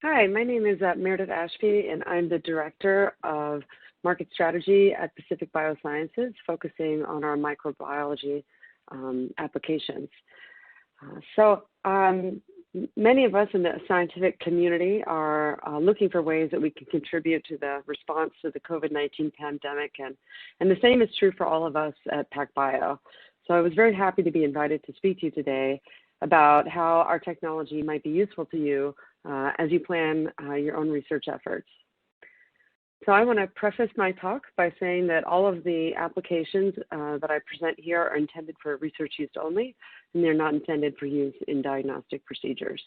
Hi, my name is Meredith Ashby, and I'm the Director of Market Strategy at Pacific Biosciences, focusing on our microbiology applications. Many of us in the scientific community are looking for ways that we can contribute to the response to the COVID-19 pandemic, and the same is true for all of us at PacBio. So I was very happy to be invited to speak to you today about how our technology might be useful to you as you plan your own research efforts. So I want to preface my talk by saying that all of the applications that I present here are intended for research use only, and they're not intended for use in diagnostic procedures.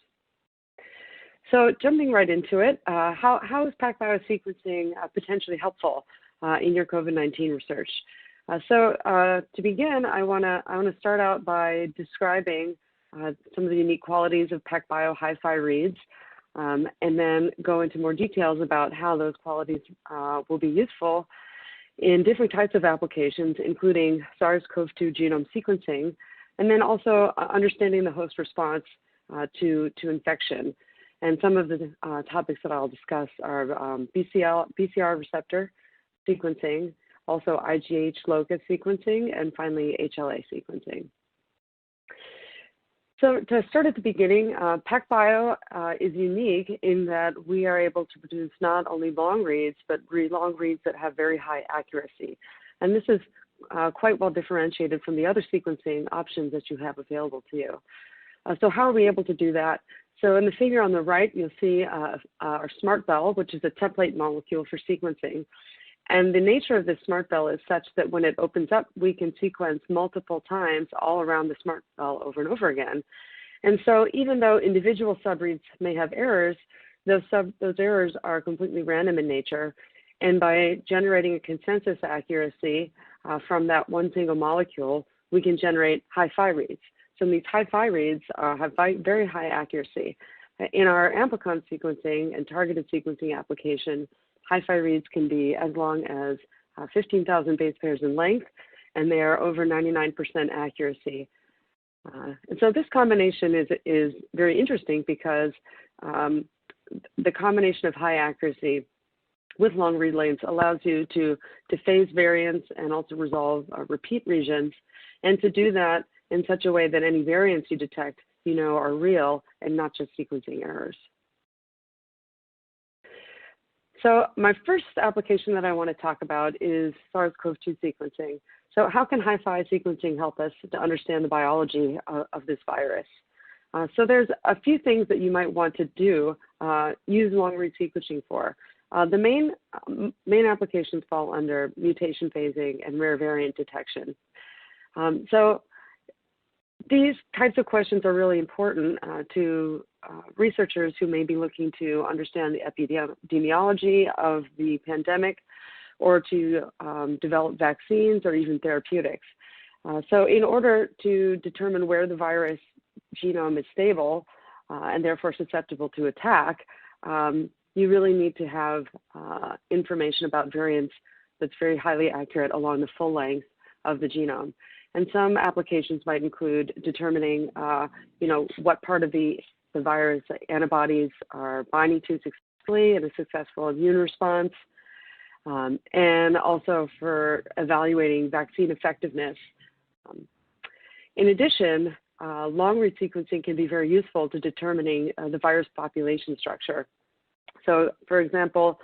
So jumping right into it, how is PacBio sequencing potentially helpful in your COVID-19 research? To begin, I want to start out by describing some of the unique qualities of PacBio HiFi reads, and then go into more details about how those qualities will be useful in different types of applications, including SARS-CoV-2 genome sequencing, and then also understanding the host response to infection. And some of the topics that I'll discuss are BCR receptor sequencing, also IgH locus sequencing, and finally HLA sequencing. So to start at the beginning, PacBio is unique in that we are able to produce not only long reads, but long reads that have very high accuracy. And this is quite well differentiated from the other sequencing options that you have available to you. So how are we able to do that? So in the figure on the right, you'll see our SMRT-Bell, which is a template molecule for sequencing. And the nature of this SMRT-Bell is such that when it opens up, we can sequence multiple times all around the SMRT-Bell over and over again. And so even though individual subreads may have errors, those errors are completely random in nature. And by generating a consensus accuracy from that one single molecule, we can generate HiFi reads. So these HiFi reads have very high accuracy. In our AMPLICON sequencing and targeted sequencing application, HiFi reads can be as long as 15,000 base pairs in length, and they are over 99% accuracy. And so this combination is very interesting because the combination of high accuracy with long read lengths allows you to phase variants and also resolve repeat regions, and to do that in such a way that any variants you detect, are real and not just sequencing errors. So my first application that I want to talk about is SARS-CoV-2 sequencing. So how can HiFi sequencing help us to understand the biology of this virus? So there's a few things that you might want to do, use long-read sequencing for. The main applications fall under mutation phasing and rare variant detection. So these types of questions are really important to researchers who may be looking to understand the epidemiology of the pandemic, or to develop vaccines or even therapeutics. So in order to determine where the virus genome is stable and therefore susceptible to attack, you really need to have information about variants that's very highly accurate along the full length of the genome. And some applications might include determining, what part of the virus antibodies are binding to successfully in a successful immune response, and also for evaluating vaccine effectiveness. In addition, long-read sequencing can be very useful to determining the virus population structure. So, for example,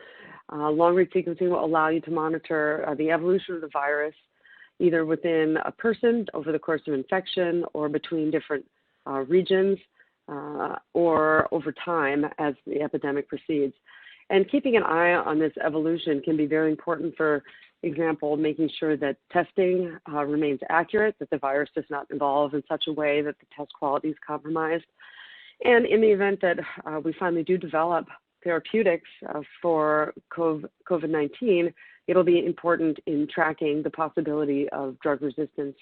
long-read sequencing will allow you to monitor the evolution of the virus either within a person over the course of infection, or between different regions, or over time as the epidemic proceeds. And keeping an eye on this evolution can be very important. For example, making sure that testing remains accurate, that the virus does not evolve in such a way that the test quality is compromised. And in the event that we finally do develop therapeutics for COVID-19, it'll be important in tracking the possibility of drug resistance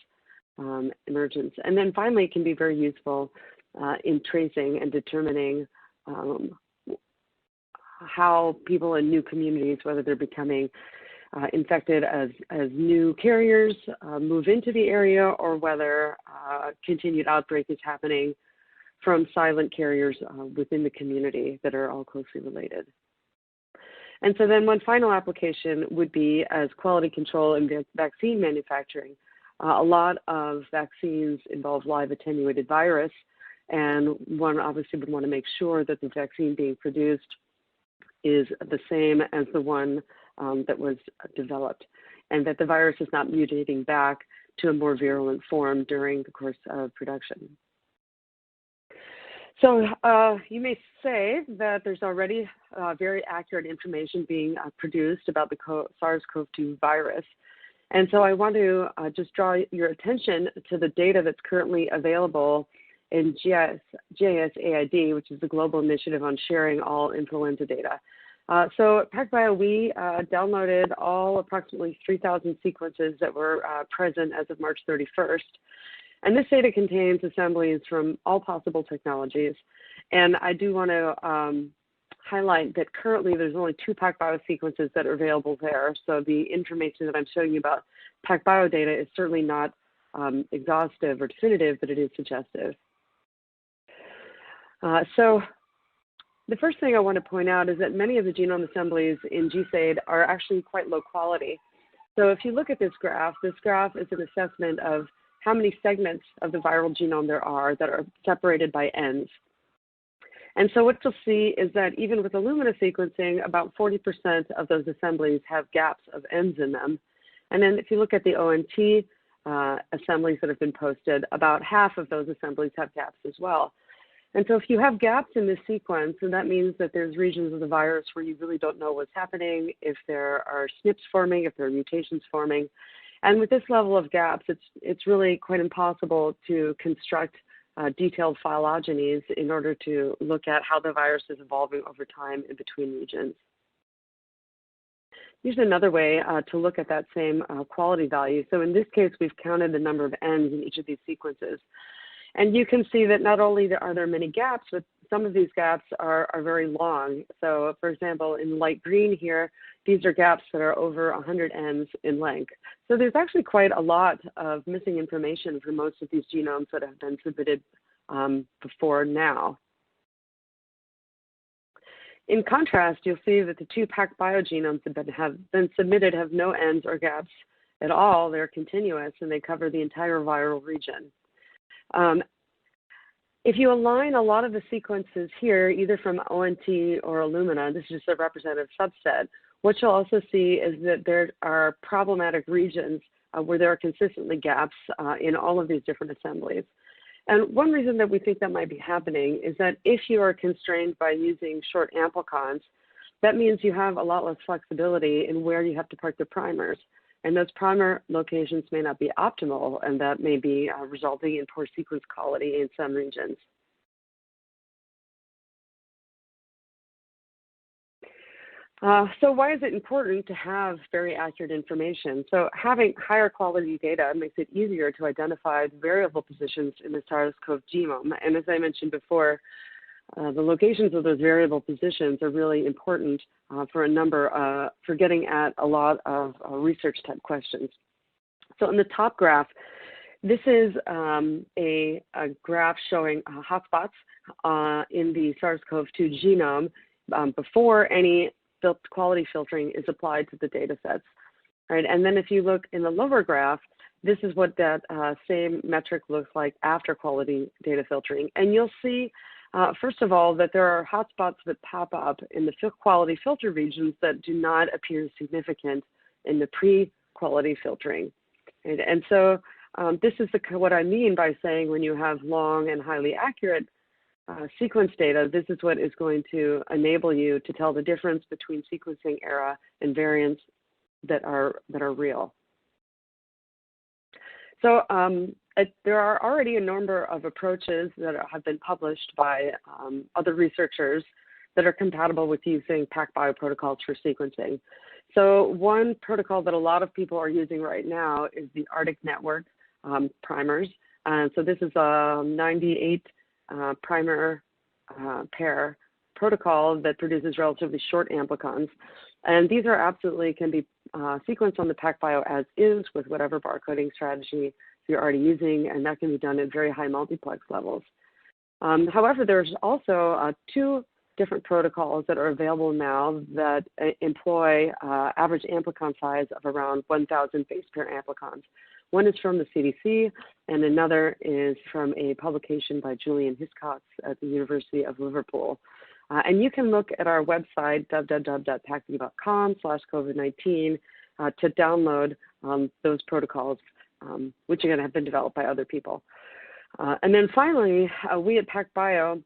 emergence. And then finally, it can be very useful in tracing and determining how people in new communities, whether they're becoming infected as new carriers, move into the area, or whether continued outbreak is happening from silent carriers within the community that are all closely related. And so then one final application would be as quality control in vaccine manufacturing. A lot of vaccines involve live attenuated virus, and one obviously would want to make sure that the vaccine being produced is the same as the one that was developed, and that the virus is not mutating back to a more virulent form during the course of production. So you may say that there's already very accurate information being produced about the SARS-CoV-2 virus. And so I want to just draw your attention to the data that's currently available in GISAID, which is the Global Initiative on Sharing All Influenza Data. So at PacBio, we downloaded all approximately 3,000 sequences that were present as of March 31st. And this data contains assemblies from all possible technologies. And I do want to highlight that currently there's only 2 PacBio sequences that are available there. So the information that I'm showing you about PacBio data is certainly not exhaustive or definitive, but it is suggestive. So the first thing I want to point out is that many of the genome assemblies in GISAID are actually quite low quality. So if you look at this graph is an assessment of how many segments of the viral genome there are that are separated by ends. And so what you'll see is that even with Illumina sequencing, about 40% of those assemblies have gaps of ends in them. And then if you look at the ONT assemblies that have been posted, about half of those assemblies have gaps as well. And so if you have gaps in this sequence, and that means that there's regions of the virus where you really don't know what's happening, if there are SNPs forming, if there are mutations forming. And with this level of gaps, it's really quite impossible to construct detailed phylogenies in order to look at how the virus is evolving over time in between regions. Here's another way to look at that same quality value. So in this case, we've counted the number of ends in each of these sequences. And you can see that not only are there many gaps, but some of these gaps are very long. So for example, in light green here, these are gaps that are over 100 ends in length. So there's actually quite a lot of missing information for most of these genomes that have been submitted before now. In contrast, you'll see that the 2 PacBio genomes that have been submitted have no ends or gaps at all. They're continuous and they cover the entire viral region. If you align a lot of the sequences here, either from ONT or Illumina, this is just a representative subset, what you'll also see is that there are problematic regions where there are consistently gaps in all of these different assemblies. And one reason that we think that might be happening is that if you are constrained by using short amplicons, that means you have a lot less flexibility in where you have to park the primers. And those primer locations may not be optimal, and that may be resulting in poor sequence quality in some regions. So why is it important to have very accurate information? So having higher quality data makes it easier to identify variable positions in the SARS-CoV genome. And as I mentioned before, the locations of those variable positions are really important for getting at a lot of research type questions. So in the top graph, this is a graph showing hotspots in the SARS-CoV-2 genome before any quality filtering is applied to the data sets. Right? And then if you look in the lower graph, this is what that same metric looks like after quality data filtering. And you'll see first of all, that there are hotspots that pop up in the quality filter regions that do not appear significant in the pre-quality filtering. Right? And so this is what I mean by saying when you have long and highly accurate sequence data, this is what is going to enable you to tell the difference between sequencing error and variants that are real. So there are already a number of approaches that have been published by other researchers that are compatible with using PacBio protocols for sequencing. So one protocol that a lot of people are using right now is the Arctic network primers. And so this is a 98 primer pair protocol that produces relatively short amplicons. And these are absolutely can be sequenced on the PacBio as is with whatever barcoding strategy you're already using, and that can be done at very high multiplex levels. However, there's also 2 different protocols that are available now that employ average amplicon size of around 1,000 base pair amplicons. One is from the CDC, and another is from a publication by Julian Hiscox at the University of Liverpool. And you can look at our website, www.pacbio.com/COVID-19, to download those protocols, which again have been developed by other people. And then finally, we at PacBio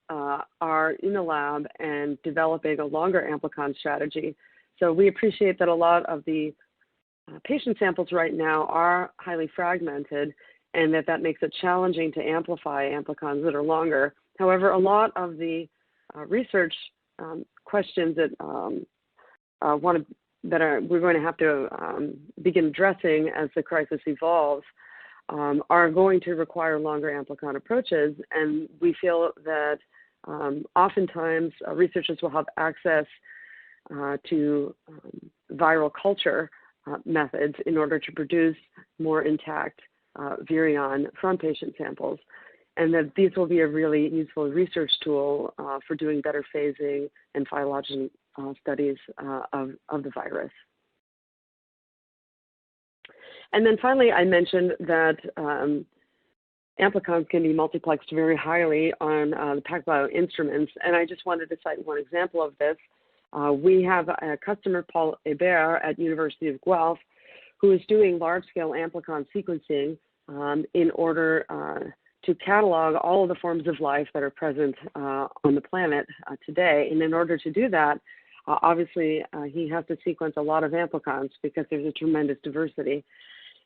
are in the lab and developing a longer amplicon strategy. So we appreciate that a lot of the patient samples right now are highly fragmented, and that makes it challenging to amplify amplicons that are longer. However, a lot of the research questions that we're going to have to begin addressing as the crisis evolves are going to require longer amplicon approaches, and we feel that oftentimes researchers will have access to viral culture methods in order to produce more intact virion from patient samples, and that these will be a really useful research tool for doing better phasing and phylogeny studies of the virus. And then finally, I mentioned that amplicons can be multiplexed very highly on the PacBio instruments, and I just wanted to cite one example of this. We have a customer, Paul Hébert, at University of Guelph, who is doing large-scale amplicon sequencing in order to catalog all of the forms of life that are present on the planet today. And in order to do that, obviously, he has to sequence a lot of amplicons because there's a tremendous diversity.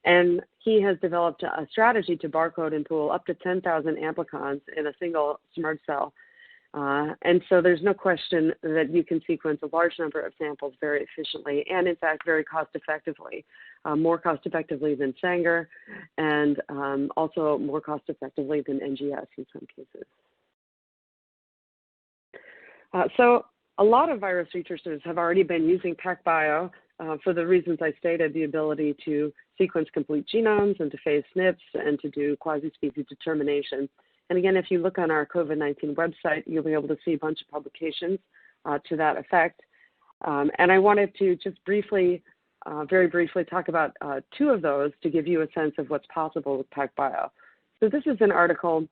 And he has developed a strategy to barcode and pool up to 10,000 amplicons in a single SMRT cell. And so there's no question that you can sequence a large number of samples very efficiently and, in fact, very cost-effectively, more cost-effectively than Sanger, and also more cost-effectively than NGS in some cases. So a lot of virus researchers have already been using PacBio for the reasons I stated, the ability to sequence complete genomes and to phase SNPs and to do quasi-species determination. And again, if you look on our COVID-19 website, you'll be able to see a bunch of publications to that effect. And I wanted to just briefly, very briefly talk about 2 of those to give you a sense of what's possible with PacBio. So this is an article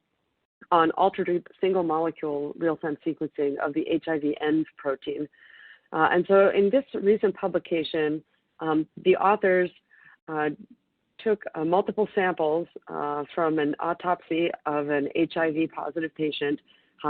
on ULTRADEEP single molecule real-time sequencing of the HIV-N protein. And so in this recent publication, the authors took multiple samples from an autopsy of an HIV-positive patient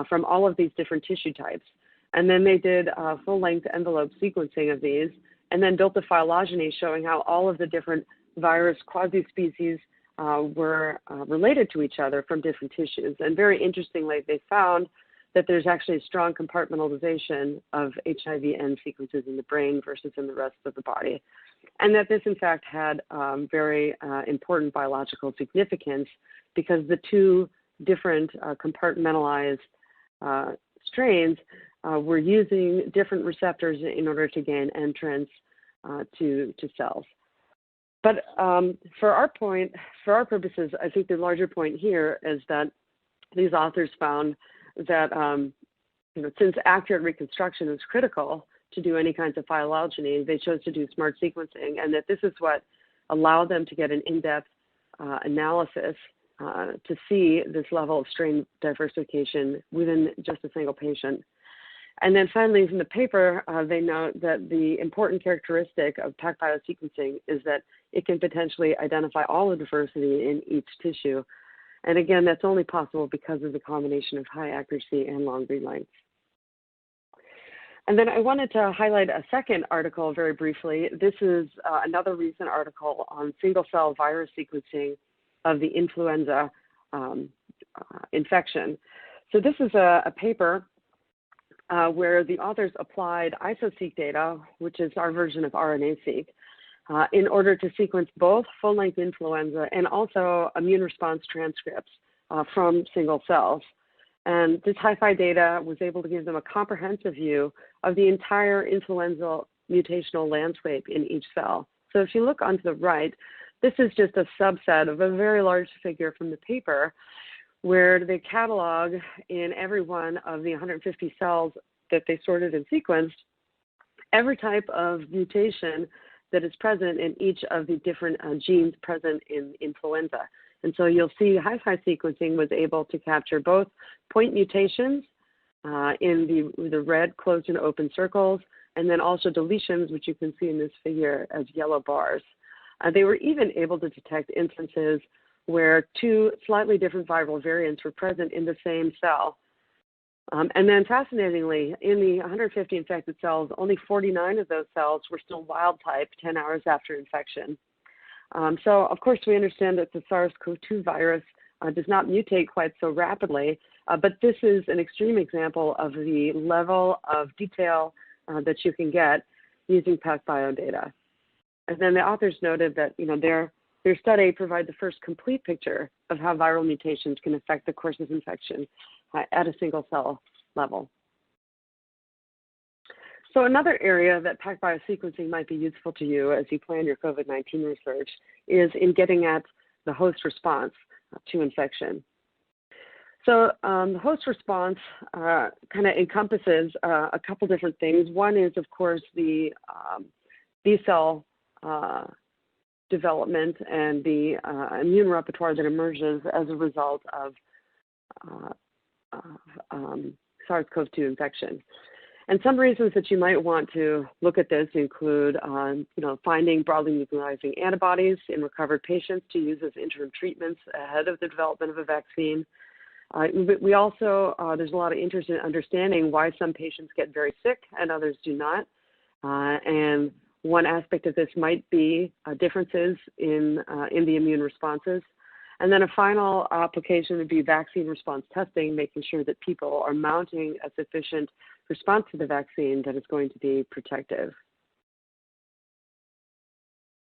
from all of these different tissue types. And then they did full-length envelope sequencing of these, and then built a phylogeny showing how all of the different virus quasi-species were related to each other from different tissues. And very interestingly, they found that there's actually a strong compartmentalization of HIV-N sequences in the brain versus in the rest of the body. And that this, in fact, had very important biological significance because the 2 different compartmentalized strains were using different receptors in order to gain entrance to cells. But for our purposes, I think the larger point here is that these authors found that since accurate reconstruction is critical to do any kinds of phylogeny, they chose to do SMRT sequencing, and that this is what allowed them to get an in-depth analysis to see this level of strain diversification within just a single patient. And then finally, from the paper, they note that the important characteristic of PacBio sequencing is that it can potentially identify all the diversity in each tissue. And again, that's only possible because of the combination of high accuracy and long read lengths. And then I wanted to highlight a second article very briefly. This is another recent article on single-cell virus sequencing of the influenza infection. So this is a paper where the authors applied iso-seq data, which is our version of RNA-seq, in order to sequence both full-length influenza and also immune response transcripts from single cells. And this HiFi data was able to give them a comprehensive view of the entire influenza mutational landscape in each cell. So if you look onto the right, this is just a subset of a very large figure from the paper where they catalog in every one of the 150 cells that they sorted and sequenced every type of mutation that is present in each of the different genes present in influenza. And so you'll see HiFi sequencing was able to capture both point mutations in the red closed and open circles, and then also deletions, which you can see in this figure as yellow bars. They were even able to detect instances where two slightly different viral variants were present in the same cell. And then fascinatingly, in the 150 infected cells, only 49 of those cells were still wild type 10 hours after infection. So of course we understand that the SARS-CoV-2 virus does not mutate quite so rapidly, but this is an extreme example of the level of detail that you can get using PacBio data. And then the authors noted that their study provides the first complete picture of how viral mutations can affect the course of infection at a single cell level. So another area that PacBio sequencing might be useful to you as you plan your COVID-19 research is in getting at the host response to infection. So the host response kind of encompasses a couple different things. One is, of course, the B-cell development and the immune repertoire that emerges as a result of SARS-CoV-2 infection. And some reasons that you might want to look at this include, finding broadly neutralizing antibodies in recovered patients to use as interim treatments ahead of the development of a vaccine. We also, there's a lot of interest in understanding why some patients get very sick and others do not. And one aspect of this might be differences in the immune responses. And then a final application would be vaccine response testing, making sure that people are mounting a sufficient response to the vaccine that is going to be protective.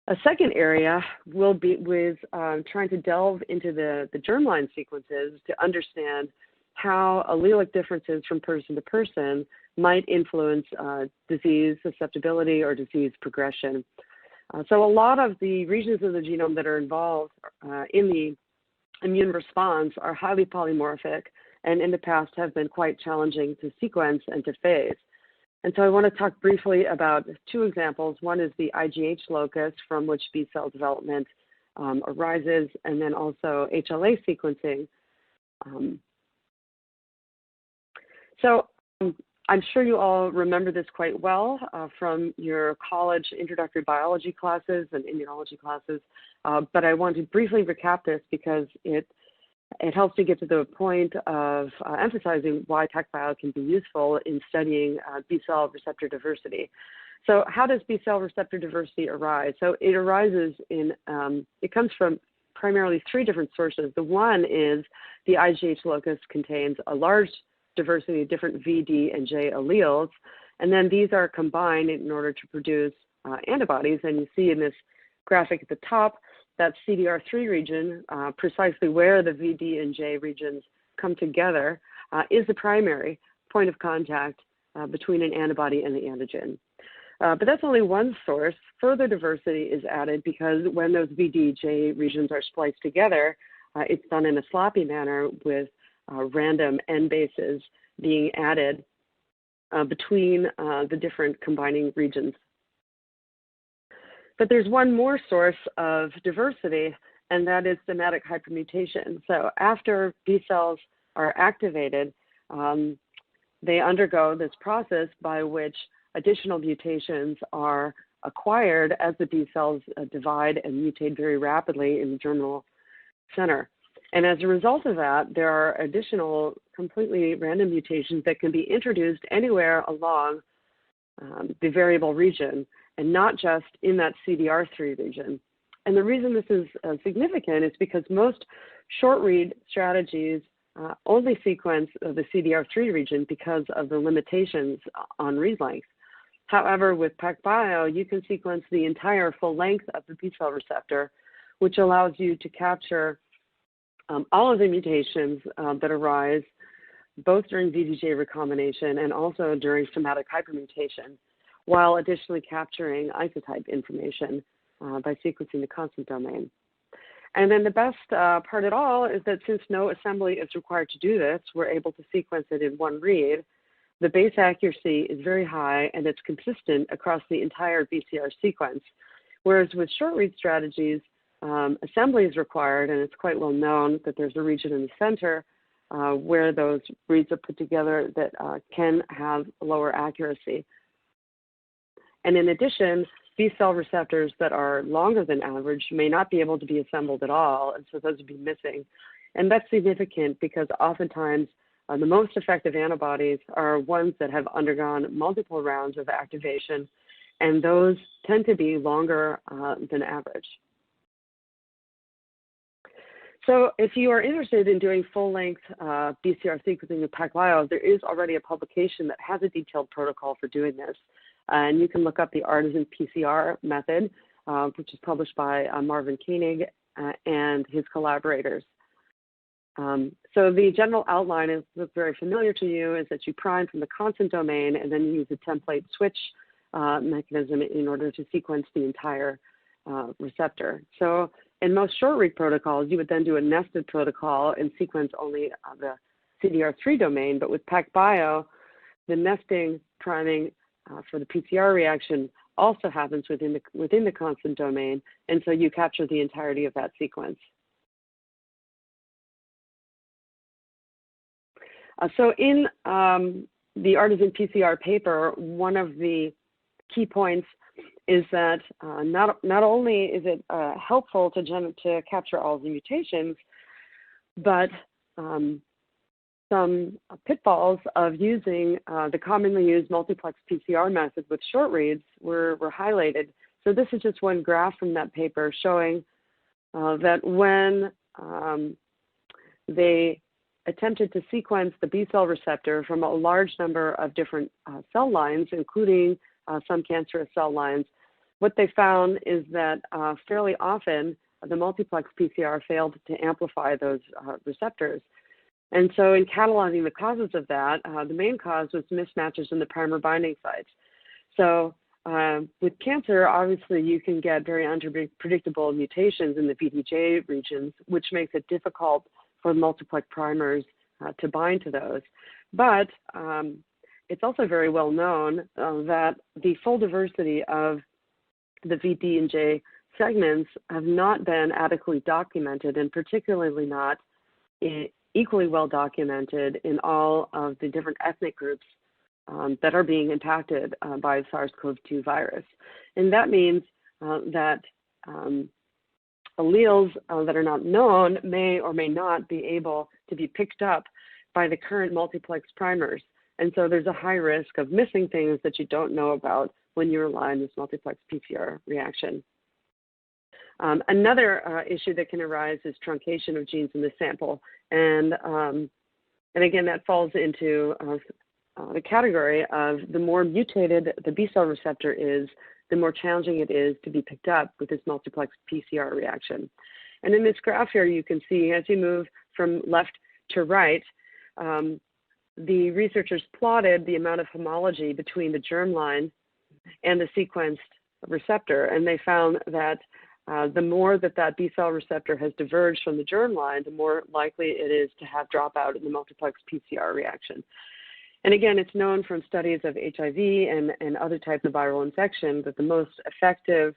A second area will be with trying to delve into the germline sequences to understand how allelic differences from person to person might influence disease susceptibility or disease progression. So a lot of the regions of the genome that are involved in the immune response are highly polymorphic and in the past have been quite challenging to sequence and to phase. And so I want to talk briefly about two examples. One is the IgH locus from which B cell development arises, and then also HLA sequencing. I'm sure you all remember this quite well from your college introductory biology classes and immunology classes, but I want to briefly recap this because it helps to get to the point of emphasizing why PacBio can be useful in studying B-cell receptor diversity. So how does B-cell receptor diversity arise? So it arises it comes from primarily three different sources. The one is the IgH locus contains a large diversity of different V, D, and J alleles, and then these are combined in order to produce antibodies. And you see in this graphic at the top, that CDR3 region, precisely where the V, D, and J regions come together, is the primary point of contact between an antibody and the antigen. But that's only one source. Further diversity is added because when those V, D, J regions are spliced together, it's done in a sloppy manner with random N bases being added between the different combining regions. But there's one more source of diversity, and that is somatic hypermutation. So after B cells are activated, they undergo this process by which additional mutations are acquired as the B cells divide and mutate very rapidly in the germinal center. And as a result of that, there are additional completely random mutations that can be introduced anywhere along the variable region, and not just in that CDR3 region. And the reason this is significant is because most short-read strategies only sequence the CDR3 region because of the limitations on read length. However, with PacBio, you can sequence the entire full length of the B-cell receptor, which allows you to capture all of the mutations that arise both during VDJ recombination and also during somatic hypermutation, while additionally capturing isotype information by sequencing the constant domain. And then the best part at all is that since no assembly is required to do this, we're able to sequence it in one read. The base accuracy is very high and it's consistent across the entire BCR sequence. Whereas with short read strategies, assembly is required, and it's quite well known that there's a region in the center where those reads are put together that can have lower accuracy. And in addition, B-cell receptors that are longer than average may not be able to be assembled at all, and so those would be missing. And that's significant because oftentimes the most effective antibodies are ones that have undergone multiple rounds of activation, and those tend to be longer than average. So if you are interested in doing full-length BCR sequencing with PacBio, there is already a publication that has a detailed protocol for doing this. And you can look up the artisan PCR method, which is published by Marvin Koenig and his collaborators. So the general outline is what's very familiar to you is that you prime from the constant domain and then you use a template switch mechanism in order to sequence the entire receptor. So in most short read protocols, you would then do a nested protocol and sequence only the CDR3 domain, but with PacBio, the nesting priming for the PCR reaction also happens within the constant domain, and so you capture the entirety of that sequence. So in the artisan PCR paper, one of the key points is that not only is it helpful to capture all the mutations, but some pitfalls of using the commonly used multiplex PCR method with short reads were highlighted. So this is just one graph from that paper showing that when they attempted to sequence the B-cell receptor from a large number of different cell lines, including some cancerous cell lines, what they found is that fairly often the multiplex PCR failed to amplify those receptors. And so in cataloging the causes of that, the main cause was mismatches in the primer binding sites. So with cancer, obviously you can get very unpredictable mutations in the VDJ regions, which makes it difficult for multiplex primers to bind to those. But it's also very well known that the full diversity of the VD and J segments have not been adequately documented, and particularly not equally well documented in all of the different ethnic groups that are being impacted by SARS-CoV-2 virus. And that means that alleles that are not known may or may not be able to be picked up by the current multiplex primers. And so there's a high risk of missing things that you don't know about when you rely on this multiplex PCR reaction. Another issue that can arise is truncation of genes in the sample. And again, that falls into the category of the more mutated the B-cell receptor is, the more challenging it is to be picked up with this multiplex PCR reaction. And in this graph here, you can see as you move from left to right, the researchers plotted the amount of homology between the germline and the sequenced receptor, and they found that the more that B-cell receptor has diverged from the germline, the more likely it is to have dropout in the multiplex PCR reaction. And again, it's known from studies of HIV and other types of viral infection that the most effective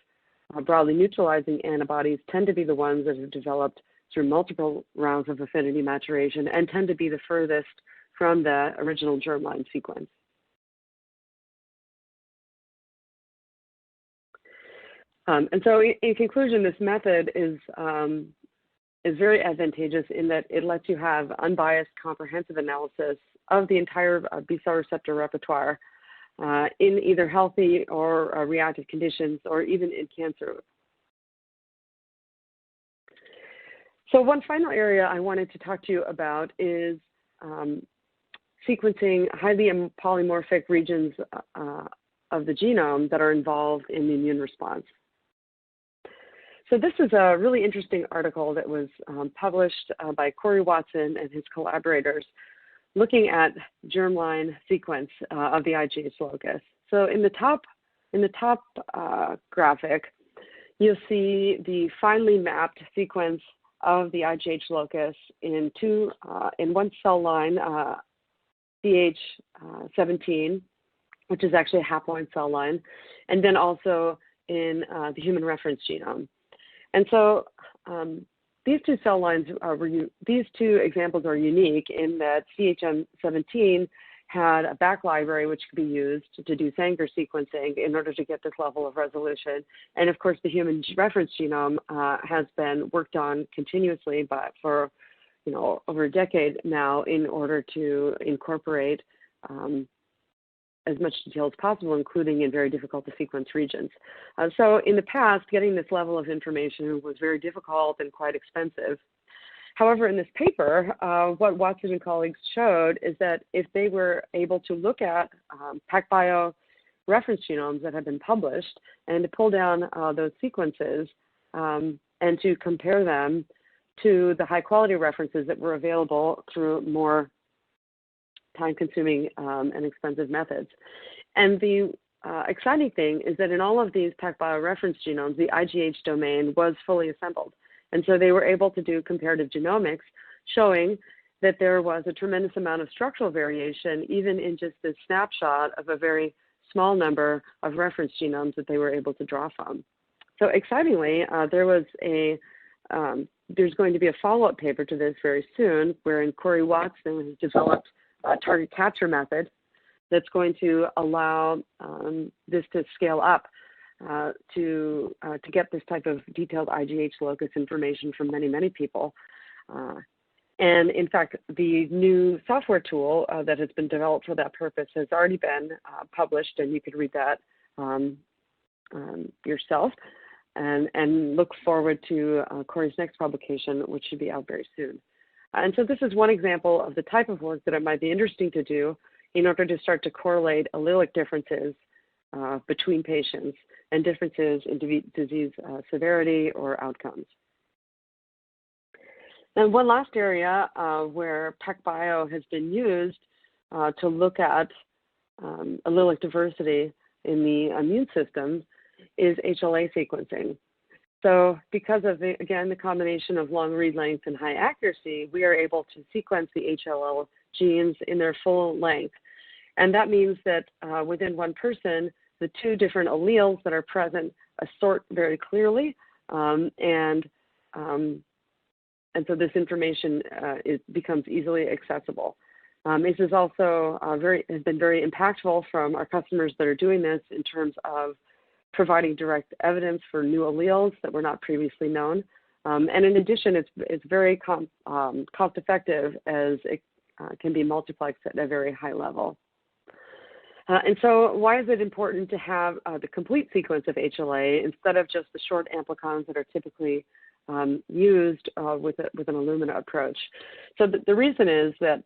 broadly neutralizing antibodies tend to be the ones that are developed through multiple rounds of affinity maturation and tend to be the furthest from the original germline sequence. And so in conclusion, this method is very advantageous in that it lets you have unbiased, comprehensive analysis of the entire B-cell receptor repertoire in either healthy or reactive conditions, or even in cancer. So one final area I wanted to talk to you about is sequencing highly polymorphic regions of the genome that are involved in the immune response. So this is a really interesting article that was published by Corey Watson and his collaborators looking at germline sequence of the IgH locus. So in the top graphic, you'll see the finely mapped sequence of the IgH locus in one cell line, CH17, which is actually a haploid cell line, and then also in the human reference genome. And so these two cell lines these two examples are unique in that CH17 had a back library which could be used to do Sanger sequencing in order to get this level of resolution. And of course, the human reference genome has been worked on continuously, but for over a decade now, in order to incorporate as much detail as possible, including in very difficult to sequence regions. So in the past, getting this level of information was very difficult and quite expensive. However, in this paper, what Watson and colleagues showed is that if they were able to look at PacBio reference genomes that have been published and to pull down those sequences and to compare them to the high quality references that were available through more time-consuming and expensive methods. And the exciting thing is that in all of these PacBio reference genomes, the IgH domain was fully assembled. And so they were able to do comparative genomics, showing that there was a tremendous amount of structural variation, even in just this snapshot of a very small number of reference genomes that they were able to draw from. So excitingly, there's going to be a follow-up paper to this very soon, wherein Corey Watson has developed a target capture method that's going to allow this to scale up to get this type of detailed IgH locus information from many, many people. And in fact, the new software tool that has been developed for that purpose has already been published, and you could read that yourself. And look forward to Corey's next publication, which should be out very soon. And so this is one example of the type of work that it might be interesting to do in order to start to correlate allelic differences between patients and differences in disease severity or outcomes. And one last area where PacBio has been used to look at allelic diversity in the immune system is HLA sequencing. So because of, again, the combination of long read length and high accuracy, we are able to sequence the HLA genes in their full length. And that means that within one person, the two different alleles that are present assort very clearly, and so this information becomes easily accessible. This is also has been very impactful from our customers that are doing this in terms of providing direct evidence for new alleles that were not previously known. And in addition, it's very cost-effective, as it can be multiplexed at a very high level. And so why is it important to have the complete sequence of HLA instead of just the short amplicons that are typically used with an Illumina approach? So the reason is that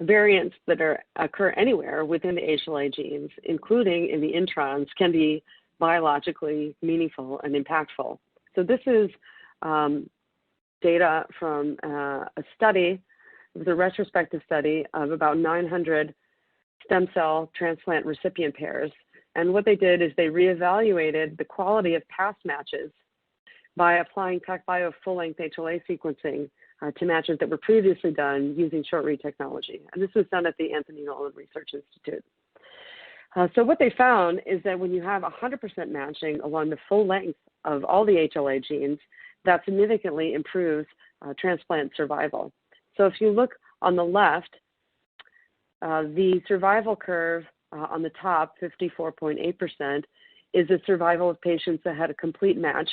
variants that occur anywhere within the HLA genes, including in the introns, can be biologically meaningful and impactful. So this is data from a study. It was a retrospective study of about 900 stem cell transplant recipient pairs. And what they did is they reevaluated the quality of past matches by applying PacBio full-length HLA sequencing to matches that were previously done using short-read technology. And this was done at the Anthony Nolan Research Institute. So what they found is that when you have 100% matching along the full length of all the HLA genes, that significantly improves transplant survival. So if you look on the left, the survival curve on the top, 54.8%, is the survival of patients that had a complete match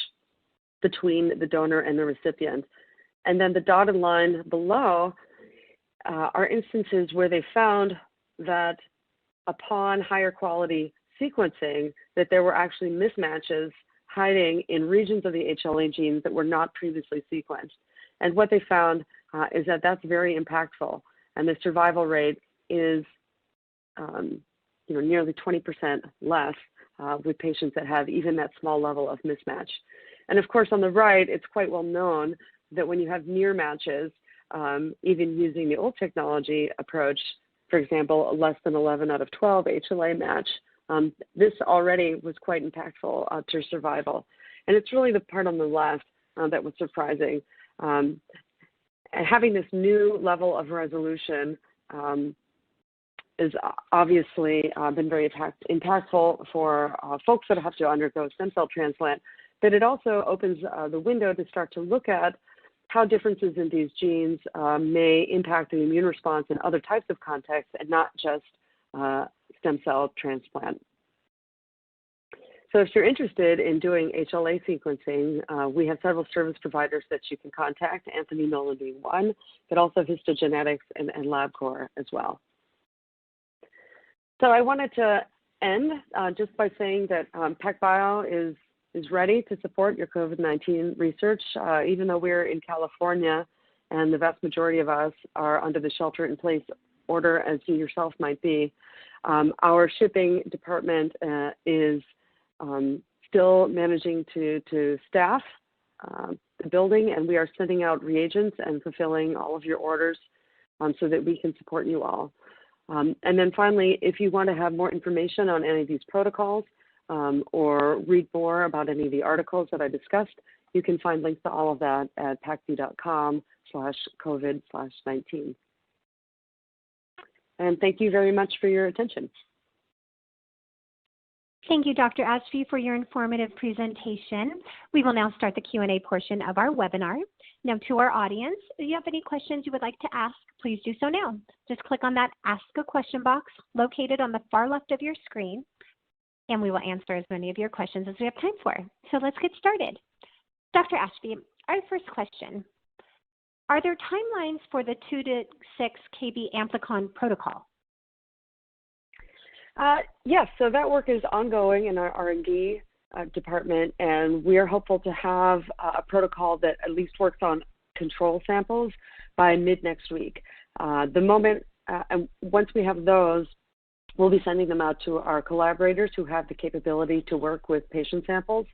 between the donor and the recipient. And then the dotted line below are instances where they found that upon higher quality sequencing, that there were actually mismatches hiding in regions of the HLA genes that were not previously sequenced. And what they found is that that's very impactful. And the survival rate is nearly 20% less with patients that have even that small level of mismatch. And of course, on the right, it's quite well known that when you have near matches, even using the old technology approach, for example, less than 11 out of 12 HLA match, this already was quite impactful to survival. And it's really the part on the left that was surprising. And having this new level of resolution is obviously been very impactful for folks that have to undergo stem cell transplant, but it also opens the window to start to look at how differences in these genes may impact the immune response in other types of contexts and not just stem cell transplant. So if you're interested in doing HLA sequencing, we have several service providers that you can contact, Anthony Nolan being one, but also Histogenetics and LabCorp as well. So I wanted to end just by saying that PacBio is ready to support your COVID-19 research, even though we're in California and the vast majority of us are under the shelter-in-place order, as you yourself might be. Our shipping department is still managing to staff the building, and we are sending out reagents and fulfilling all of your orders so that we can support you all. And then finally, if you want to have more information on any of these protocols or read more about any of the articles that I discussed, you can find links to all of that at pacbio.com/COVID/19. And thank you very much for your attention. Thank you, Dr. Ashby, for your informative presentation. We will now start the Q&A portion of our webinar. Now, to our audience, if you have any questions you would like to ask, please do so now. Just click on that Ask a Question box located on the far left of your screen, and we will answer as many of your questions as we have time for. So let's get started. Dr. Ashby, our first question. Are there timelines for the 2 to 6 kb AMPLICON protocol? Yes, so that work is ongoing in our R&D department, and we are hopeful to have a protocol that at least works on control samples by mid next week. And once we have those, we'll be sending them out to our collaborators who have the capability to work with patient samples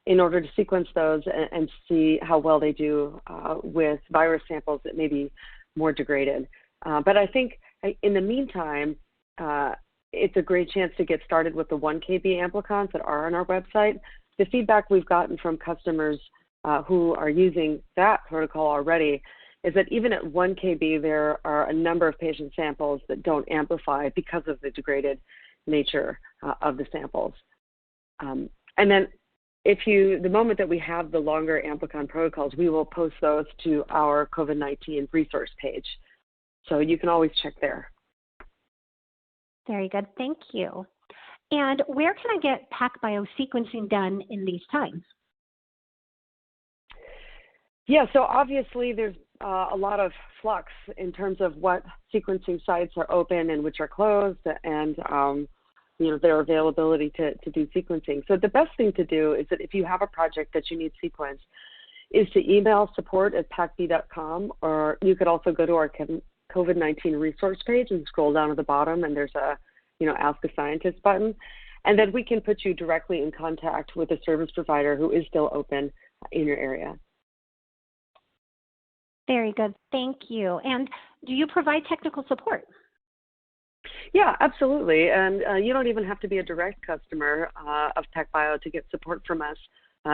in order to sequence those and see how well they do with virus samples that may be more degraded. But I think in the meantime, it's a great chance to get started with the 1 kb amplicons that are on our website. The feedback we've gotten from customers who are using that protocol already is that even at 1 kb, there are a number of patient samples that don't amplify because of the degraded nature of the samples. And then the moment that we have the longer amplicon protocols, we will post those to our COVID-19 resource page. So you can always check there. Very good, thank you. And where can I get PacBio sequencing done in these times? Yeah, so obviously there's a lot of flux in terms of what sequencing sites are open and which are closed, and their availability to do sequencing. So the best thing to do is that if you have a project that you need sequenced, is to email support@pacb.com, or you could also go to our COVID-19 resource page and scroll down to the bottom, and there's a Ask a Scientist button, and then we can put you directly in contact with a service provider who is still open in your area. Very good, thank you. And do you provide technical support? Yeah, absolutely. And you don't even have to be a direct customer of PacBio to get support from us.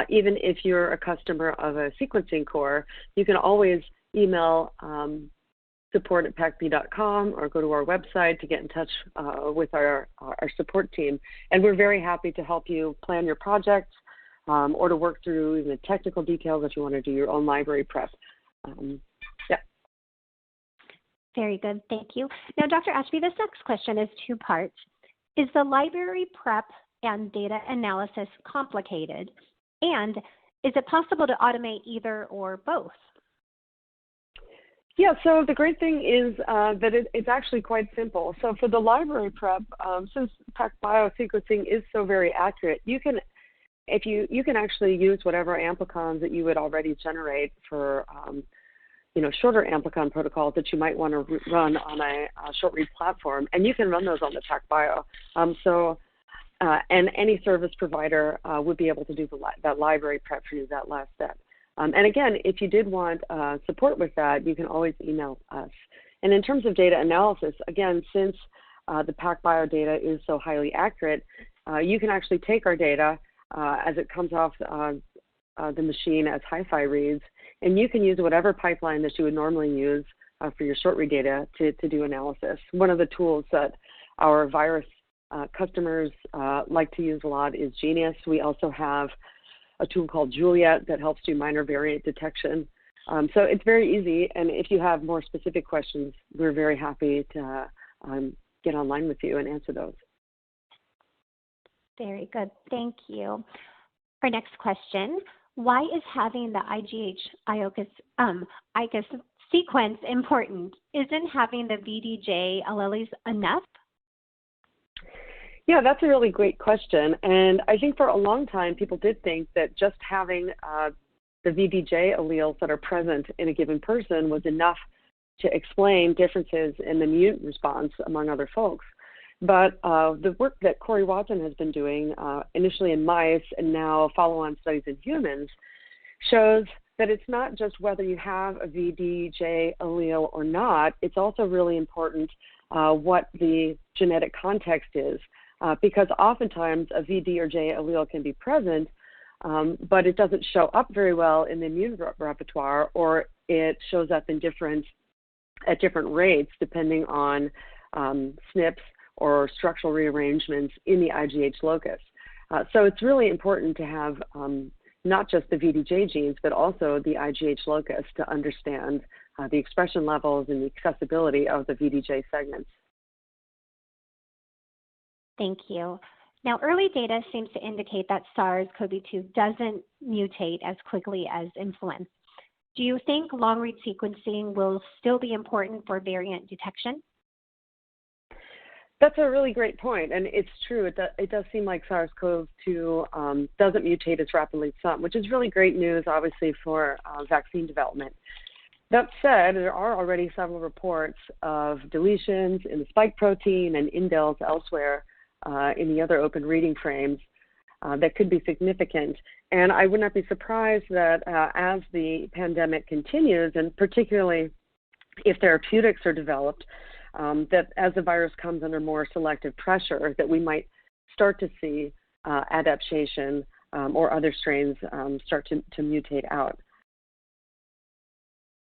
Even if you're a customer of a sequencing core, you can always email support@pacb.com or go to our website to get in touch with our support team. And we're very happy to help you plan your projects or to work through the technical details if you want to do your own library prep. Yeah. Very good, thank you. Now, Dr. Ashby, this next question is 2 parts. Is the library prep and data analysis complicated? And is it possible to automate either or both? Yeah, so the great thing is that it's actually quite simple. So for the library prep, since PacBio sequencing is so very accurate, you can actually use whatever amplicons that you would already generate for shorter amplicon protocols that you might want to run on a short read platform, and you can run those on the PacBio. And any service provider would be able to do that library prep for you, that last step. And again, if you did want support with that, you can always email us. And in terms of data analysis, again, since the PacBio data is so highly accurate, you can actually take our data as it comes off the machine as HiFi reads, and you can use whatever pipeline that you would normally use for your short read data to do analysis. One of the tools that our virus customers like to use a lot is Genius. We also have a tool called Juliet that helps do minor variant detection. So it's very easy, and if you have more specific questions, we're very happy to get online with you and answer those. Very good, thank you. Our next question, why is having the IGS sequence important? Isn't having the VDJ alleles enough? Yeah, that's a really great question. And I think for a long time, people did think that just having the VDJ alleles that are present in a given person was enough to explain differences in the immune response among other folks. But the work that Corey Watson has been doing, initially in mice and now follow-on studies in humans, shows that it's not just whether you have a VDJ allele or not, it's also really important what the genetic context is. Because oftentimes a VD or J allele can be present, but it doesn't show up very well in the immune repertoire, or it shows up in at different rates depending on SNPs or structural rearrangements in the IGH locus. So it's really important to have not just the VDJ genes, but also the IGH locus to understand the expression levels and the accessibility of the VDJ segments. Thank you. Now, early data seems to indicate that SARS-CoV-2 doesn't mutate as quickly as influenza. Do you think long-read sequencing will still be important for variant detection? That's a really great point, and it's true. It does seem like SARS-CoV-2 doesn't mutate as rapidly as some, which is really great news, obviously, for vaccine development. That said, there are already several reports of deletions in the spike protein and indels elsewhere in the other open reading frames that could be significant. And I would not be surprised that as the pandemic continues, and particularly if therapeutics are developed, that as the virus comes under more selective pressure, that we might start to see adaptation or other strains start to mutate out.